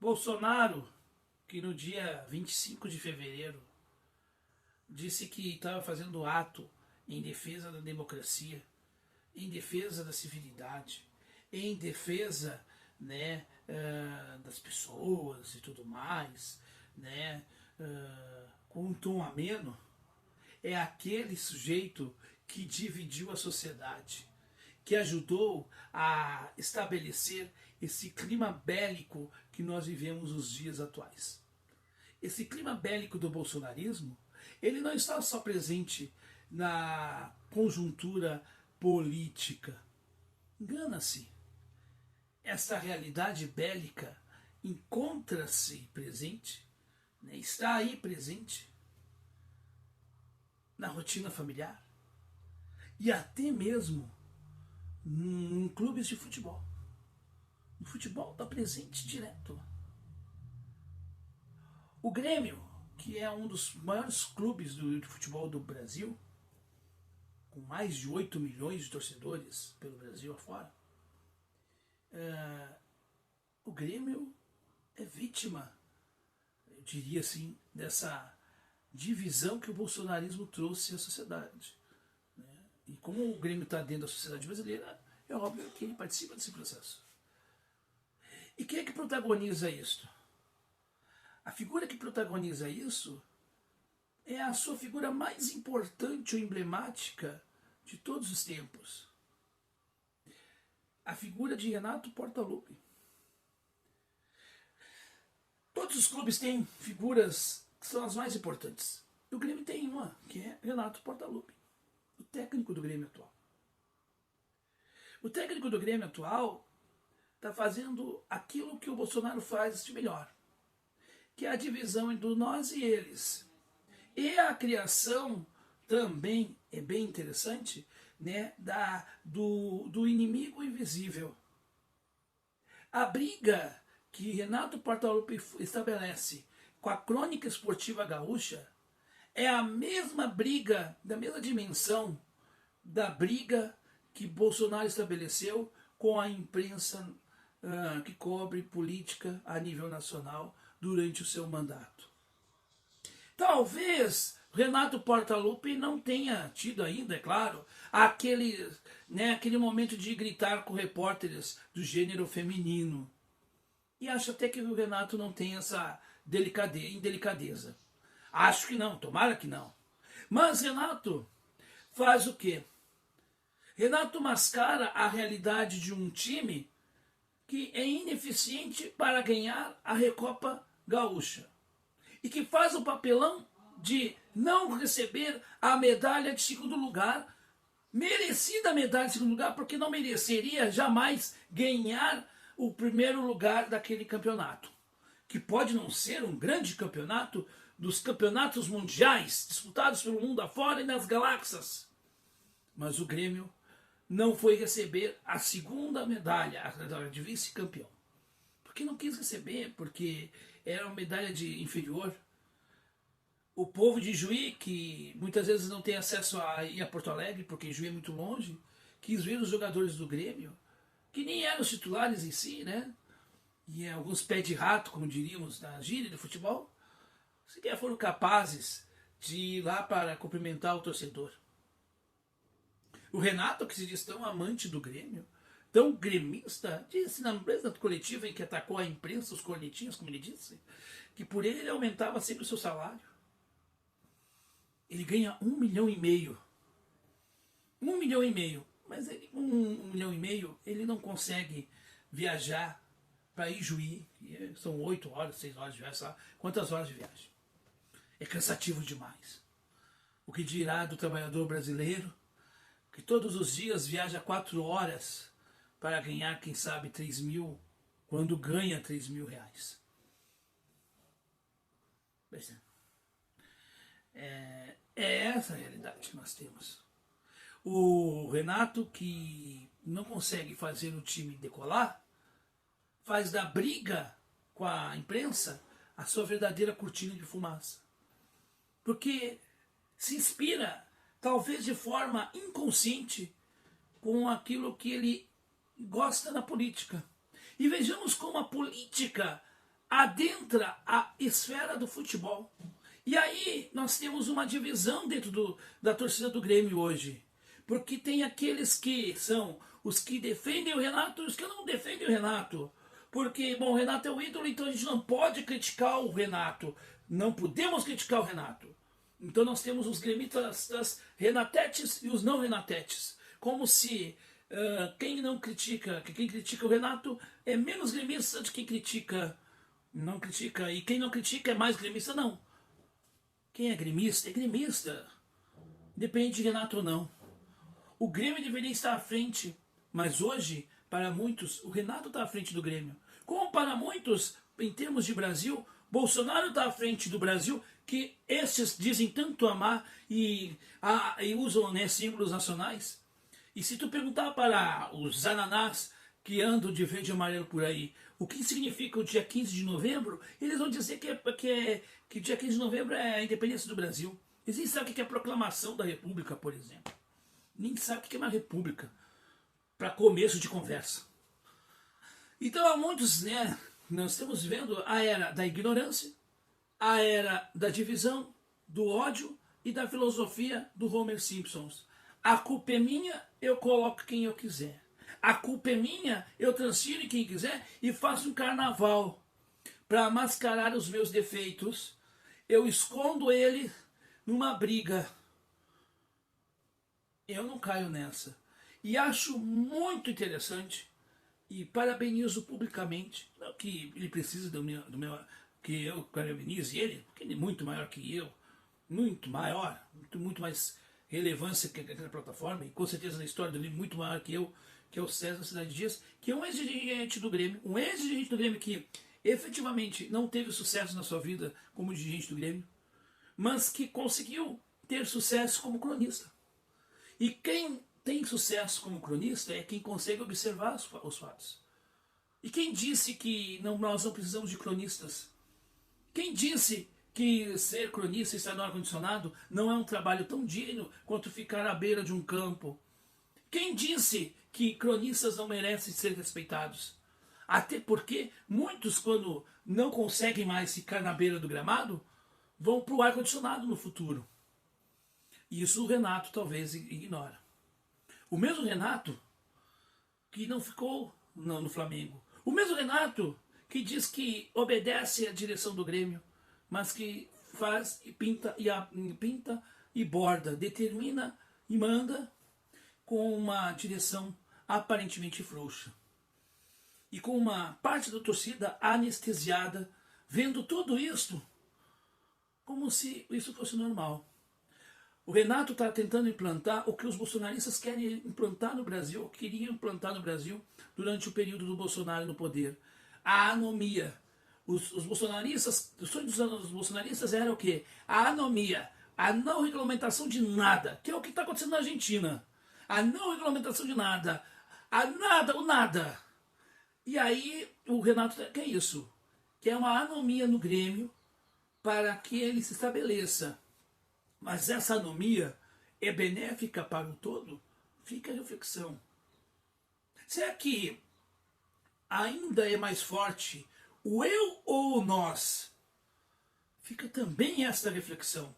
Bolsonaro, que no dia 25 de fevereiro disse que estava fazendo ato em defesa da democracia, em defesa da civilidade, em defesa, né, das pessoas e tudo mais, né, com um tom ameno, é aquele sujeito que dividiu a sociedade, que ajudou a estabelecer esse clima bélico que nós vivemos nos dias atuais. Esse clima bélico do bolsonarismo, ele não está só presente na conjuntura política. Engana-se. Essa realidade bélica encontra-se presente, né, está aí presente na rotina familiar e até mesmo em clubes de futebol. O futebol está presente direto. O Grêmio, que é um dos maiores clubes de futebol do Brasil, com mais de 8 milhões de torcedores pelo Brasil afora, o Grêmio é vítima, eu diria assim, dessa divisão que o bolsonarismo trouxe à sociedade. E como o Grêmio está dentro da sociedade brasileira, é óbvio que ele participa desse processo. E quem é que protagoniza isso? A figura que protagoniza isso é a sua figura mais importante ou emblemática de todos os tempos. A figura de Renato Portaluppi. Todos os clubes têm figuras que são as mais importantes. E o Grêmio tem uma, que é Renato Portaluppi, o técnico do Grêmio atual. O técnico do Grêmio atual está fazendo aquilo que o Bolsonaro faz de melhor, que é a divisão entre nós e eles. E a criação também é bem interessante, né, do inimigo invisível. A briga que Renato Portaluppi estabelece com a crônica esportiva gaúcha é a mesma briga, da mesma dimensão da briga que Bolsonaro estabeleceu com a imprensa que cobre política a nível nacional durante o seu mandato. Talvez Renato Portaluppi não tenha tido ainda, é claro, aquele momento de gritar com repórteres do gênero feminino. E acho até que o Renato não tem essa indelicadeza. Acho que não, tomara que não. Mas Renato faz o quê? Renato mascara a realidade de um time que é ineficiente para ganhar a Recopa Gaúcha e que faz o papelão de não receber a medalha de segundo lugar, merecida a medalha de segundo lugar, porque não mereceria jamais ganhar o primeiro lugar daquele campeonato, que pode não ser um grande campeonato dos campeonatos mundiais disputados pelo mundo afora e nas galáxias, mas o Grêmio não foi receber a segunda medalha, a medalha de vice-campeão. Porque não quis receber, porque era uma medalha inferior. O povo de Juí, que muitas vezes não tem acesso a ir a Porto Alegre, porque Juí é muito longe, quis ver os jogadores do Grêmio, que nem eram os titulares em si, né? E alguns pés de rato, como diríamos na gíria do futebol, sequer foram capazes de ir lá para cumprimentar o torcedor. O Renato, que se diz tão amante do Grêmio, tão gremista, disse na mesma coletiva em que atacou a imprensa, os cornetinhos, como ele disse, que por ele aumentava sempre o seu salário. Ele ganha 1,5 milhão. 1,5 milhão. Mas ele, 1,5 milhão, ele não consegue viajar para Ijuí. São 8 horas, 6 horas de viagem, sabe? Quantas horas de viagem? É cansativo demais. O que dirá do trabalhador brasileiro, que todos os dias viaja 4 horas para ganhar, quem sabe, 3 mil, quando ganha 3 mil reais. É essa a realidade que nós temos. O Renato, que não consegue fazer o time decolar, faz da briga com a imprensa a sua verdadeira cortina de fumaça. Porque se inspira, talvez de forma inconsciente, com aquilo que ele gosta na política. E vejamos como a política adentra a esfera do futebol. E aí nós temos uma divisão dentro da torcida do Grêmio hoje. Porque tem aqueles que são os que defendem o Renato e os que não defendem o Renato. Porque, bom, o Renato é o ídolo, então a gente não pode criticar o Renato. Não podemos criticar o Renato. Então nós temos os gremistas das Renatetes e os não Renatetes. Como se quem critica o Renato é menos gremista de quem não critica. E quem não critica é mais gremista, não. Quem é gremista. Depende de Renato ou não. O Grêmio deveria estar à frente, mas hoje, para muitos, o Renato está à frente do Grêmio. Como para muitos, em termos de Brasil, Bolsonaro está à frente do Brasil, que estes dizem tanto amar e usam, né, símbolos nacionais. E se tu perguntar para os ananás que andam de verde e amarelo por aí, o que significa o dia 15 de novembro, eles vão dizer que o dia 15 de novembro é a independência do Brasil. Eles nem sabem o que é a proclamação da República, por exemplo. Nem sabe o que é uma república, para começo de conversa. Então há muitos, né, nós estamos vivendo a era da ignorância, a era da divisão, do ódio e da filosofia do Homer Simpson. A culpa é minha, eu coloco quem eu quiser. A culpa é minha, eu transfiro quem quiser e faço um carnaval. Para mascarar os meus defeitos, eu escondo ele numa briga. Eu não caio nessa. E acho muito interessante e parabenizo publicamente, não que ele precise que eu parabenize ele, porque ele é muito maior que eu, muito maior, muito mais relevância que aquela plataforma, e com certeza na história dele muito maior que eu, que é o César Cidade Dias, que é um ex-dirigente do Grêmio, que efetivamente não teve sucesso na sua vida como dirigente do Grêmio, mas que conseguiu ter sucesso como cronista. E quem tem sucesso como cronista é quem consegue observar os fatos. E quem disse que nós não precisamos de cronistas? Quem disse que ser cronista e estar no ar-condicionado não é um trabalho tão digno quanto ficar à beira de um campo? Quem disse que cronistas não merecem ser respeitados? Até porque muitos, quando não conseguem mais ficar na beira do gramado, vão para o ar-condicionado no futuro. Isso o Renato talvez ignora. O mesmo Renato que não ficou no Flamengo. O mesmo Renato que diz que obedece à direção do Grêmio, mas que faz e pinta e borda, determina e manda com uma direção aparentemente frouxa. E com uma parte da torcida anestesiada, vendo tudo isso como se isso fosse normal. O Renato está tentando implantar o que os bolsonaristas queriam implantar no Brasil durante o período do Bolsonaro no poder. A anomia. Os bolsonaristas, o sonho dos bolsonaristas era o quê? A anomia, a não regulamentação de nada, que é o que está acontecendo na Argentina. A não regulamentação de nada, o nada. E aí o Renato quer isso, que é uma anomia no Grêmio para que ele se estabeleça. Mas essa anomia é benéfica para o todo? Fica a reflexão. Será que ainda é mais forte o eu ou o nós? Fica também esta reflexão.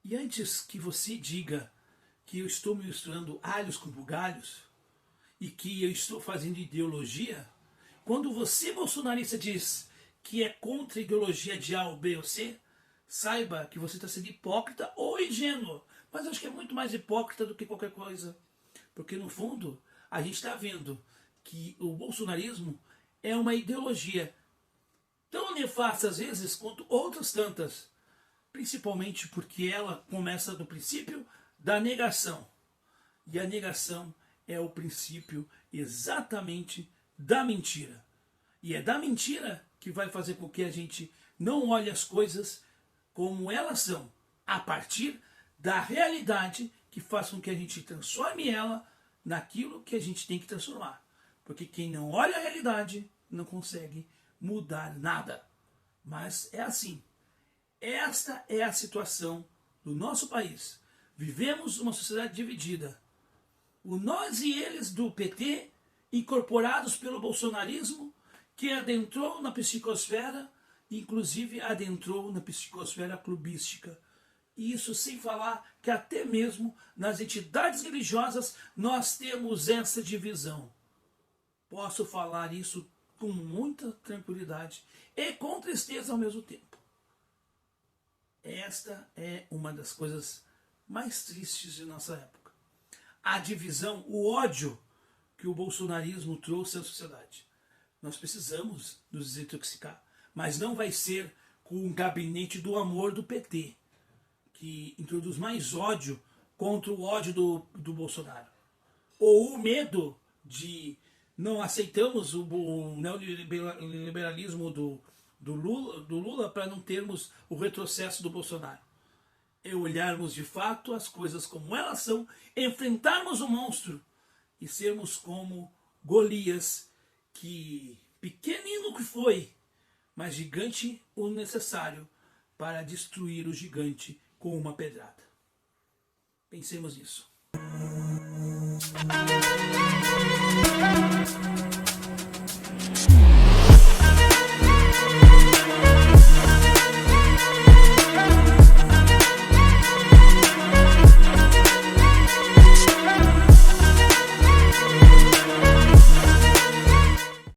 E antes que você diga que eu estou misturando alhos com bugalhos e que eu estou fazendo ideologia, quando você, bolsonarista, diz que é contra a ideologia de A ou B ou C, saiba que você está sendo hipócrita ou ingênuo. Mas acho que é muito mais hipócrita do que qualquer coisa. Porque no fundo, a gente está vendo que o bolsonarismo é uma ideologia tão nefasta às vezes quanto outras tantas. Principalmente porque ela começa do princípio da negação. E a negação é o princípio exatamente da mentira. E é da mentira que vai fazer com que a gente não olhe as coisas como elas são, a partir da realidade que faz com que a gente transforme ela naquilo que a gente tem que transformar. Porque quem não olha a realidade não consegue mudar nada. Mas é assim. Esta é a situação do nosso país. Vivemos uma sociedade dividida. O nós e eles do PT, incorporados pelo bolsonarismo, que adentrou na psicosfera, inclusive adentrou na psicosfera clubística. Isso sem falar que até mesmo nas entidades religiosas nós temos essa divisão. Posso falar isso com muita tranquilidade e com tristeza ao mesmo tempo. Esta é uma das coisas mais tristes de nossa época. A divisão, o ódio que o bolsonarismo trouxe à sociedade. Nós precisamos nos desintoxicar, mas não vai ser com o gabinete do amor do PT, que introduz mais ódio contra o ódio do Bolsonaro. Ou o medo de não aceitamos o neoliberalismo do Lula para não termos o retrocesso do Bolsonaro. É olharmos de fato as coisas como elas são, enfrentarmos o monstro e sermos como Golias, que pequenino que foi, mas gigante o necessário para destruir o gigante com uma pedrada. Pensemos nisso.